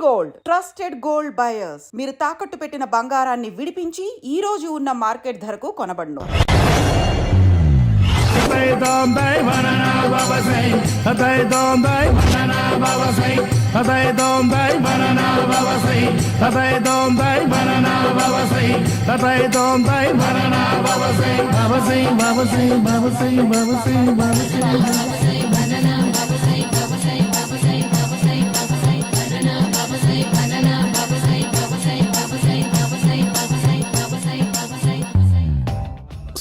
Gold, trusted gold buyers. మీరు తాకట్టు పెట్టిన బంగారాన్ని విడిపించి ఈ రోజు ఉన్న మార్కెట్ ధరకు కొనబడును.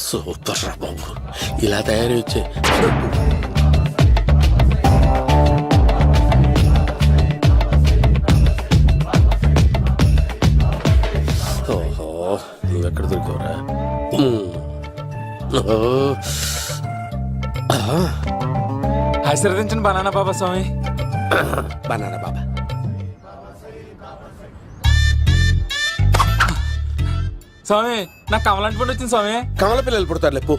సూపర్ రా బాబు, ఇలా తయారు వచ్చే ఓహో, నువ్వెక్కడ దొరికావురా? ఆశీర్వదించండి బనానా బాబా స్వామి. బనానా బాబా స్వామి, నాకు కమలాంటి పండు వచ్చింది స్వామి. కమల పిల్లలు పుడతారు లేపు.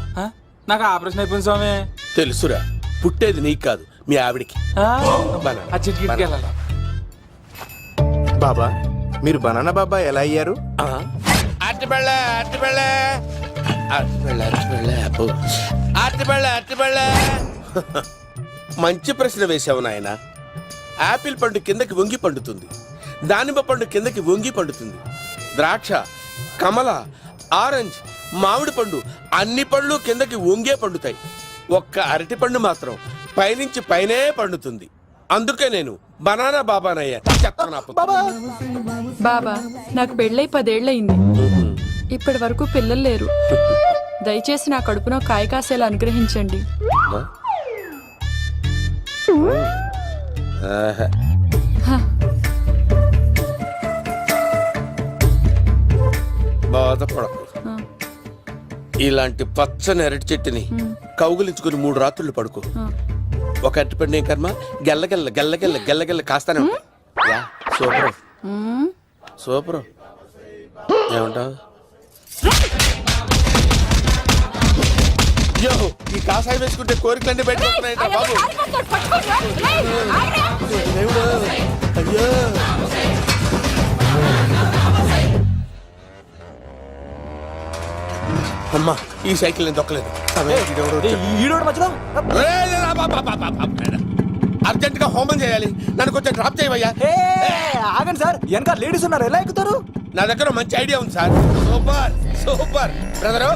నాకు ఆపరేషన్ అయిపోయింది స్వామి. తెలుసురా, పుట్టేది నీకు కాదు మీ ఆవిడికి. ఆ చిటికి వెళ్ళాలి. బాబా, మీరు బనానా బాబా ఎలా అయ్యారు? మంచి ప్రశ్న వేశావు నాయన. ఆపిల్ పండు కిందకి వంగి పండుతుంది, దానిమ్మ పండు కిందకి వంగి పండుతుంది, ద్రాక్ష, కమల, ఆరెంజ్, మామిడి పండు అన్ని పండ్లు కిందకి వంగే పండుతాయి. ఒక్క అరటి పండు మాత్రం పైనుంచి పైనే పండుతుంది. అందుకే నేను బనానా బాబానయ్యా. బాబా, నాకు పెళ్ళై 10 ఏళ్ళయింది. ఇప్పటి వరకు పిల్లలు లేరు. దయచేసి నా కడుపునో కాయ కాసేలా అనుగ్రహించండి. బాధపడకు. ఇలాంటి పచ్చని అరటి చెట్టుని కౌగులించుకుని 3 రాత్రులు పడుకో. ఒక అరటి పండు కర్మ గెల్లగెల్ల గెల్లగెల్ల గెల్లగెల్ల కాస్తానే ఉంటాయి. Super super. ఏమంటావు? అయ్యో, ఈ కాసాయి వేసుకుంటే కోరికలన్నీ బయట వస్తున్నాయంట బాబు. దేవుడు, అయ్యో. అమ్మా, ఈ సైకిల్ నేను దొక్కలేదు. అర్జెంట్ గా హోమం చేయాలి, నన్ను కొంచెం డ్రాప్ చేయవయ్యా. ఆగండి సార్, వెనక లేడీస్ ఉన్నారు, ఎలా ఎక్కుతారు? నా దగ్గర మంచి ఐడియా ఉంది సార్. Super super. బ్రదరు,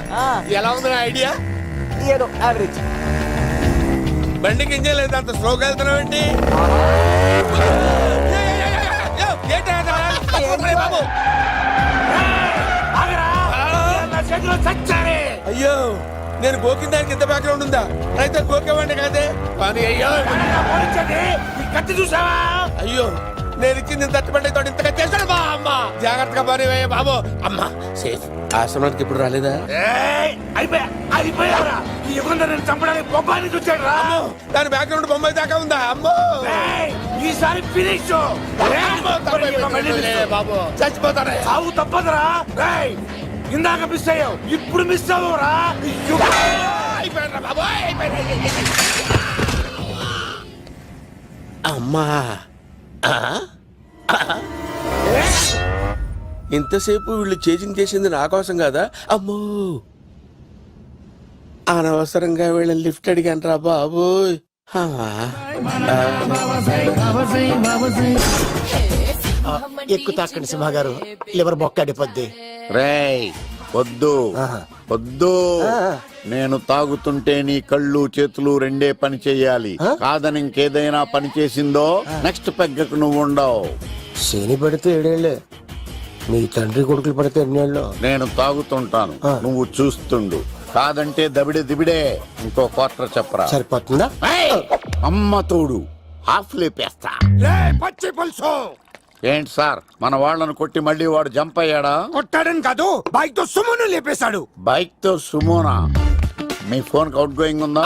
ఎలా ఉంది నా ఐడియా? ఏదో యావరేజ్. బండికి ఇంజన్ లేదు, అంత స్లోగా వెళ్తున్నావు ఏంటి? అయ్యో, నేను గోకిన దానికి ఇంత బ్యాక్గ్రౌండ్ ఉందా? అయితే గోకేవాడిని కాదే. అయ్యో చూసావా? అయ్యో, నేను ఇచ్చింది తట్టుబడి తోటి ఇంతగా చేశాడు బా. అమ్మ జాగ్రత్తగా పని బాబు. అమ్మ సేఫ్. ఆశ్రమానికి ఇప్పుడు రాలేదా? చంపడానికి బొమ్మాయిని చూచాడు రా. దాని బ్యాక్గ్రౌండ్ బొమ్మాయి దాకా ఉందా? అమ్మో, ఈసారి ఫినిష్ బాబు. చచ్చిపోతానే, సాగు తప్పదురా. ఇందాక మిస్ అయ్యావు, ఇప్పుడు మిస్ అవ్వరా. అమ్మా, ఇంతసేపు వీళ్ళు చేజింగ్ చేసింది నా కోసం కాదా? అమ్మో, అనవసరంగా వీళ్ళని లిఫ్ట్ అడిగాను రా బాబు. ఎక్కు తాకండి సింహ గారు, లివర్ బొక్కడిపోద్ది. రేయ్ వద్దు వద్దు, నేను తాగుతుంటే నీ కళ్ళు చేతులు రెండే పని చెయ్యాలి. కాదని ఇంకేదైనా పని చేసిందో నెక్స్ట్ పెగ్గకు నువ్వు ఉండవు. శని పడితే 7 ఏళ్లే, మీ తండ్రి కొడుకులు పడితే 2 ఏళ్ళు. నేను తాగుతుంటాను, నువ్వు చూస్తుండు. కాదంటే దబిడే దిబిడే. ఇంకో క్వార్టర్ చెప్పరా? సరిపోతుందా? అమ్మ తోడు, హాఫ్ లేపేస్తా. పచ్చి పులుసు. ఏంటి సార్, మన వాళ్ళను కొట్టి మళ్ళీ వాడు జంప్ అయ్యాడా? కొట్టాడని కాదు, బైక్ తో సుమోను లేపేశాడు. బైక్ తో సుమోనా? మీ ఫోన్ అవుట్ గోయింగ్ ఉందా?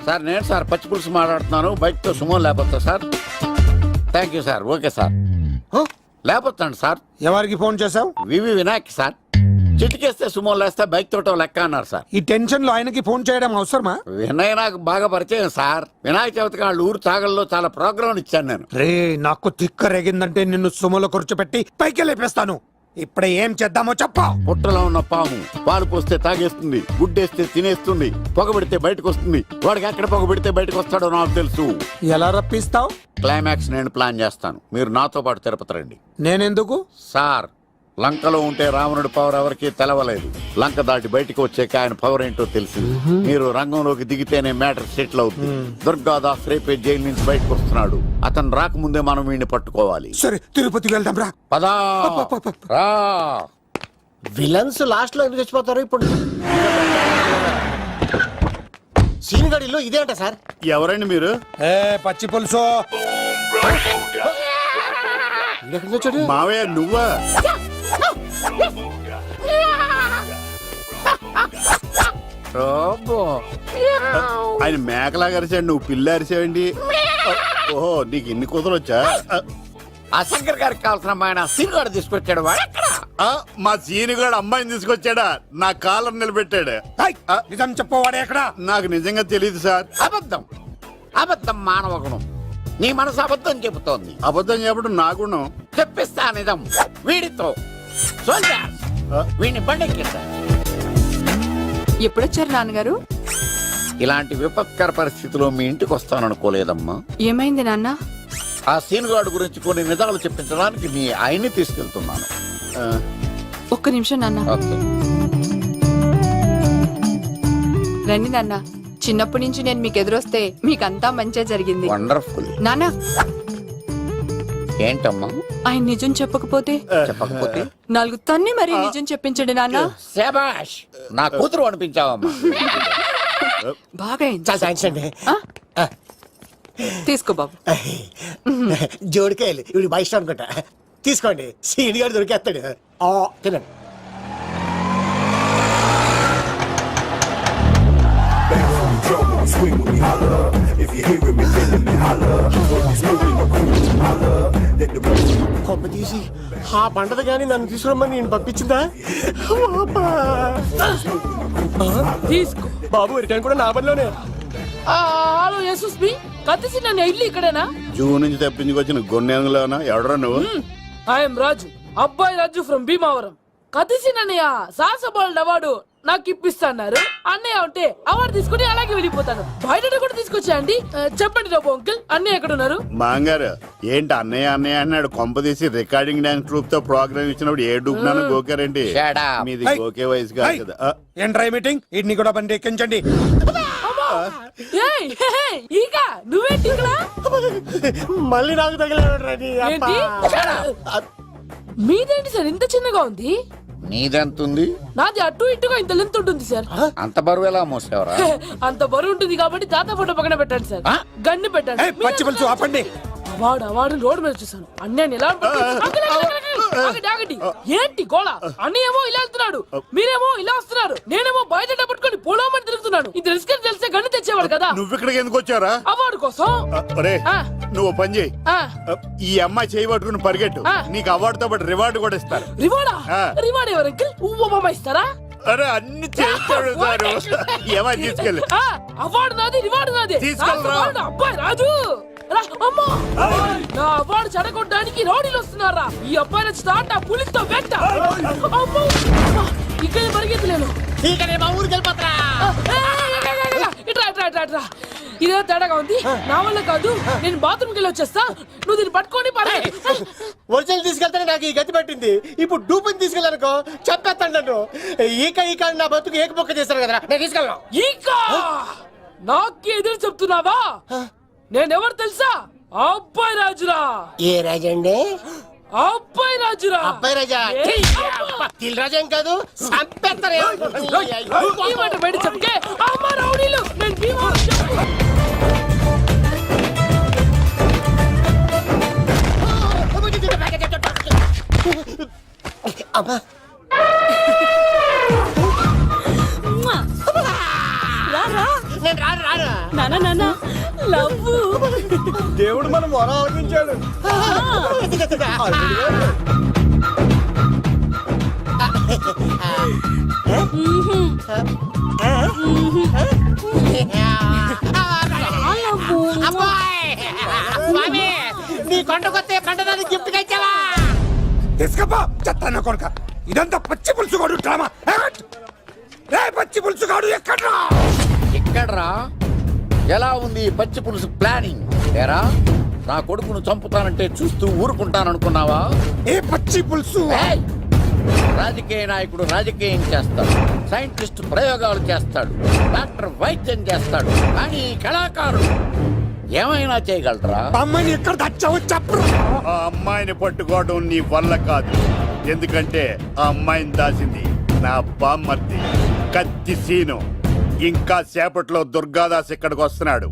సార్ నేను సార్ పచ్చి పులుసు మాట్లాడుతున్నాను. బైక్ తో సుమో లేకపోతా sir? Thank you sir. Okay sir, లేకపోతాను సార్. ఎవరికి ఫోన్ చేసావు? VV Vinayak sir. చిటికేస్తే సుమో లేస్తే బైక్ తోటో లెక్క అన్నారు సార్. ఈ టెన్షన్ లో ఆయనకి ఫోన్ చేయడం అవసరమా? వినయ్ నాకు బాగా పరిచయం సార్. వినాయక చవితికి వాళ్ళ ఊరు చాగల్లో చాలా ప్రోగ్రాం ఇచ్చాను నేను. రే నాకు తిక్క రేగిందంటే నిన్ను సుమలో కూర్చోపెట్టి పైకి లేపేస్తాను. ఇప్పుడే ఏం చేద్దామో చెప్పా. పుట్టలో ఉన్న పాము పాలు పోస్తే తాగేస్తుంది, గుడ్డేస్తే తినేస్తుంది, పొగబెడితే బయటకు వస్తుంది. వాడికి ఎక్కడ పొగబెడితే బయటకు వస్తాడో నాకు తెలుసు. ఎలా రప్పిస్తావు? క్లైమాక్స్ నేను ప్లాన్ చేస్తాను, మీరు నాతో పాటు తిరుపతి రండి. నేనెందుకు? సార్ లంకలో ఉంటే రావణుడి పవర్ ఎవరికి తెలవలేదు. లంక దాటి బయటికి వచ్చాక ఆయన పవర్ ఏంటో తెలిసి మీరు రంగంలోకి దిగితేనే మ్యాటర్ సెటిల్ అవుతుంది. దుర్గాదాస్ రేపే జైలు నుంచి బయటకు వస్తున్నాడు. అతను రాకముందే మనం వీడిని పట్టుకోవాలి. సరే తిరుపతికి వెళ్దాం రా. పదా రా. విలన్స్ లాస్ట్ లో ఎందుకు చచ్చిపోతారు? ఇప్పుడు సీన్ గడిలో ఇదే అంట సార్. ఎవరండి మీరు? ఏ పచ్చి పులుసు మావయ్య నువ్వా? ఆయన మేకలా అరిచాడు, నువ్వు పిల్ల అరిచావండి. ఓహో నీకు ఇన్ని కూతురు వచ్చా? ఆ శంకర్ గారికి కావాల్సిన అమ్మాయి సీనుగాడు తీసుకొచ్చాడు. మా సీనుగాడు అమ్మాయిని తీసుకొచ్చాడా? నా కాలర్ నిలబెట్టాడు. నిజం చెప్పవాడే ఎక్కడ? నాకు నిజంగా తెలియదు సార్. అబద్ధం అబద్ధం మానవ గుణం. నీ మనసు అబద్ధం చెబుతోంది. అబద్ధం చెప్పడం నా గుణం. చెప్పిస్తా నిజం వీడితో. వీడిని బండెక్కిస్తా. ఎప్పుడొచ్చారు నాన్నగారు? ఇలాంటి విపత్కర పరిస్థితిలో మీ ఇంటికి వస్తాననుకోలేదమ్మా. ఏమైంది నాన్న? ఆ సీనుగాడు గురించి కొన్ని నిజాలు చెప్పించడానికి మీ ఆయన్ని తీసుకెళ్తున్నాను. ఒక్క నిమిషం నాన్న. ఓకే. రండి నాన్న. చిన్నప్పటి నుంచి నేను మీకు ఎదురొస్తే మీకంతా మంచిగా జరిగింది. వండర్ఫుల్. నాన్న ఏంటమ్మా? ఆయన నిజం చెప్పకపోతే చెప్పకపోతే 4 తన్ని మరీ నిజం చెప్పించండి నాన్న. శభాష్, నా కూతురు అనిపించావమ్మా. బాగా అయింది. చాలా థ్యాంక్స్ అండి. తీసుకో బాబు. జోడికాయలు ఇవి బాగా ఇష్టం అనుకుంటా. తీసుకోండి, సీని గారు దొరికేస్తాడు. తినండి. Swing with me, holla. If you hearing me, feeling me, holla. When you smoking or cruising, holla. Let the rest కొమ్మ తీసి ఆ పంటది కానీ నన్ను తీసుకురమ్మని నేను పంపించిందా? తీసుకో బాబు రిటర్న్ కూడా నా పనిలోనే. హలో యశస్ బి కత్తిసి నన్ను ఇల్లు ఇక్కడేనా? జూన్ నుంచి తప్పించుకొచ్చిన గొన్నెంగులోనా? ఎవడరా నువ్వు? ఐఎమ్ రాజు, అబ్బాయి రాజు ఫ్రమ్ భీమావరం. కత్తిసి నన్నయ్య సాహసబాల్ అవార్డు నాకు ఇప్పిస్తాన్నారు. అన్నయ్య ఉంటే అవార్డు తీసుకుని అలాగే వెళ్ళిపోతాను. బయట కూడా తీసుకొచ్చాయండి. చెప్పండి రాబు అంకుల్, అన్నయ్య ఎక్కడ ఉన్నారు? మాంగారు ఏంటి అన్నయ్య అన్నయ్య అన్నాడు? కొంప తీసి రికార్డింగ్ డాన్స్ ట్రూప్ తో ప్రోగ్రామ్ ఇచ్చినప్పుడు ఏ డూబ్నాను గోకారేంటి? మీది గోకే వయసు కాదు కదా. ఏంట్రై మీటింగ్? ఇడ్ని కూడా బండి ఎక్కించండి. ఈక నువ్వేంటి ఇక్కడ? మళ్ళీ నాకు తగిలేడు. ఏంటి? మీదేంటి సార్ ఇంత చిన్నగా ఉంది? నీదెంతుంది? నాది అటు ఇటుగా ఇంత లెంత్ ఉంటుంది సార్. అంత బరువు ఎలా మోసేవరా? అంత బరువు ఉంటుంది కాబట్టి తాత ఫోటో పక్కన పెట్టండి సార్. గన్ను పెట్టండి. పచ్చి పులుసు ఆపండి. అవార్డు రోడ్డు మీద చూసాను. అన్నయ్య ఎలా ఆగండి. ఏంటి గోళ? అన్నయ్య ఏమో ఇలా వెళ్తున్నాడు, మీరేమో ఇలా వస్తున్నారు, నేనేమో బయట పట్టుకొని పోలోమని తిరుగుతున్నాను. ఇది రిస్క్ అని తెలిస్తే గన్ను తెచ్చేవాడు కదా. నువ్వు ఇక్కడికి ఎందుకు వచ్చారా? అవార్డు కోసం. నువ్వు పని చేయి, ఈ అమ్మాయి చేయి పట్టుకుని పరిగెట్టు. నీకు అవార్డుతో పాటు రివార్డు కూడా ఇస్తారు. రివార్డా? రివార్డ్ ఎవరు అంకిల్? ఉవ్వమ్మ ఇస్తారా? అరే అన్ని చేస్తాడు సార్. ఏమని తీసుకెళ్ళి అవార్డు నాది, రివార్డు నాది. తీసుకెళ్ళరా. అబ్బాయి రాజు రా. అమ్మా, నా అవార్డు చెడగొట్టడానికి రౌడీలు వస్తున్నారా? ఈ అబ్బాయి స్టార్ట్ ఆ పులితో వెంట. అమ్మో, ఇక్కడ పరిగెత్తలేను. ఇట్రా. ఇదే తేడాగా ఉంది. నా వల్ల కాదు, నేను బాత్రూమ్కి వెళ్ళి వచ్చేస్తా. నువ్వు దీన్ని పట్టుకొని ఒరిజినల్ తీసుకెళ్తానే నాకు ఈ గతి పట్టింది. ఇప్పుడు డూపుని తీసుకెళ్ళానుకో చెప్పేస్తాను నన్ను. ఈక నా బతుకు ఏకపొక్క చేస్తారు కదా, నేను తీసుకెళ్ళను. ఇంకా నాకు ఎదురు చెప్తున్నావా? నేనెవరు తెలుసా? అబ్బాయి రాజురా. ఏ రాజండి? అబ్బాయి రాజురా. అబ్బాయి రాజా? తిల్ రాజా ఏం కాదు, చంపేస్తారు. ఈ మాట బయట చెప్తే అమ్మ రౌడీలు నేను భీమవరం చెప్పు. అమ్మా నేను రాను. నాన్న లవ్వు. దేవుడు మనం వరం ఆలోచించాడు. స్వామి నీ కొండకొస్తే కంటదాన్ని గిఫ్ట్ గా ఇచ్చావా? తీసుకపో చెత్తాన్న కొడుక. ఇదంతా పచ్చి పులుసుగాడు డ్రామా. రే పచ్చి పులుసుగాడు ఎక్కడ్రా? ఇక్కడ్రా ఎలా ఉంది ఈ పచ్చి పులుసు ప్లానింగ్? ఏరా నా కొడుకును చంపుతానంటే చూస్తూ ఊరుకుంటాననుకున్నావా? ఏ పచ్చి పులుసు? ఏయ్! రాజకీయ నాయకుడు రాజకీయం చేస్తాడు, సైంటిస్ట్ ప్రయోగాలు చేస్తాడు, డాక్టర్ వైద్యం చేస్తాడు, కానీ కళాకారుడు ఏమైనా చేయగలరా? అమ్మాయిని ఎక్కడ దాచావో చెప్పరు. ఆ అమ్మాయిని పట్టుకోవడం నీ వల్ల కాదు. ఎందుకంటే ఆ అమ్మాయిని దాసింది నా బామ్మర్ది కత్తి సీను. ఇంకా సేపట్లో దుర్గాదాస్ ఇక్కడికి వస్తున్నాడు.